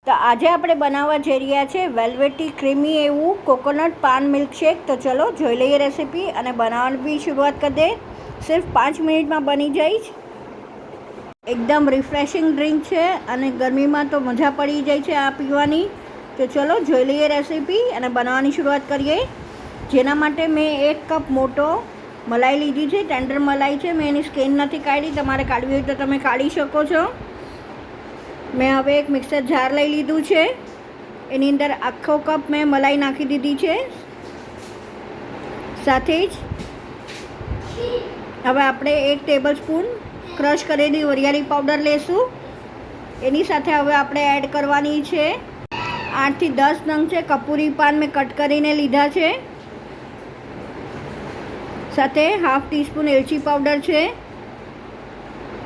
તો આજે આપણે બનાવવા જઈ રહ્યા છે વેલ્વેટી ક્રીમી એવું કોકોનટ પાન મિલ્કશેક. તો ચલો જોઈ લઈએ રેસીપી અને બનાવવાની બી શરૂઆત કરી દે. સિર્ફ 5 મિનિટમાં બની જાય છે. એકદમ રિફ્રેશિંગ ડ્રિંક છે અને ગરમીમાં તો મજા પડી જાય છે આ પીવાની. તો ચલો જોઈ લઈએ રેસીપી અને બનાવવાની શરૂઆત કરીએ. જેના માટે મેં 1 કપ મોટો મલાઈ લીધી છે. ટેન્ડર મલાઈ છે. મેં એની સ્કિન નથી કાઢી. તમારે કાઢવી હોય તો તમે કાઢી શકો છો. મેં હવે એક મિક્સર જાર લઈ લીધું છે. એની અંદર આખો કપ મેં મલાઈ નાખી દીધી છે. સાથે જ હવે આપણે 1 ટેબલ સ્પૂન ક્રશ કરેલી વરિયાળી પાવડર લેશું. એની સાથે હવે આપણે એડ કરવાની છે 8 થી 10 નંગ છે કપૂરી પાન મેં કટ કરીને લીધા છે. સાથે હાફ ટીસ્પૂન એલચી પાવડર છે.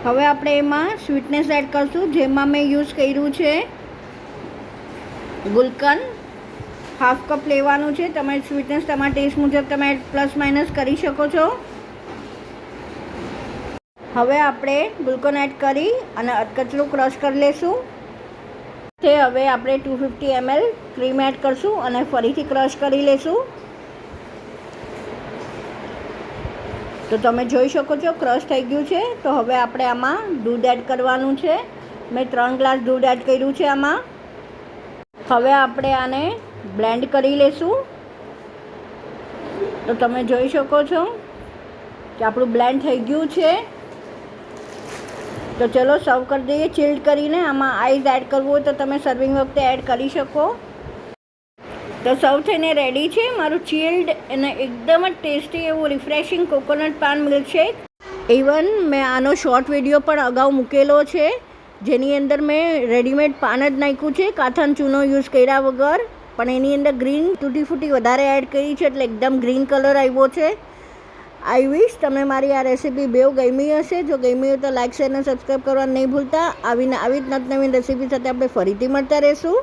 હવે આપણે એમાં સ્વીટનેસ એડ કરશું. જેમાં મેં યુઝ કર્યું છે ગુલકંદ. હાફ કપ લેવાનું છે. તમે સ્વીટનેસ તમારા ટેસ્ટ મુજબ તમે પ્લસ માઇનસ કરી શકો છો. હવે આપણે ગુલકંદ એડ કરી અને અધકચરું ક્રશ કરી લેશું. તે હવે આપણે 250 ml ક્રીમ એડ કરશું અને ફરીથી ક્રશ કરી લેશું. તો તમે જોઈ શકો છો ક્રશ થઈ ગયું છે. તો હવે આપણે આમાં દૂધ એડ કરવાનું છે. મેં 3 ગ્લાસ દૂધ એડ કર્યું છે આમાં. હવે આપણે આને બ્લેન્ડ કરી લેશું. તો તમે જોઈ શકો છો કે આપણું બ્લેન્ડ થઈ ગયું છે. તો ચલો સર્વ કરી દઈએ ચિલ્ડ કરીને. આમાં આઈસ એડ કરવું હોય તો તમે સર્વિંગ વખતે એડ કરી શકો. તો સર્વ થઈને રેડી છે મારું ચિલ્ડ અને એકદમ જ ટેસ્ટી એવું રિફ્રેશિંગ કોકોનટ પાન મિલ્કશેક. ઇવન મેં આનો શોર્ટ વિડીયો પણ અગાઉ મૂકેલો છે જેની અંદર મેં રેડીમેડ પાન જ નાખ્યું છે કાથાન ચૂનો યુઝ કર્યા વગર. પણ એની અંદર ગ્રીન તૂટી ફૂટી વધારે એડ કરી છે એટલે એકદમ ગ્રીન કલર આવ્યો છે. આઈ વિશ તમને મારી આ રેસીપી બેવ ગમી હશે. જો ગમી હોય તો લાઇક શેર અને સબસ્ક્રાઈબ કરવાનું નહીં ભૂલતા. આવી જ નવી રેસીપી સાથે આપણે ફરીથી મળતા રહીશું.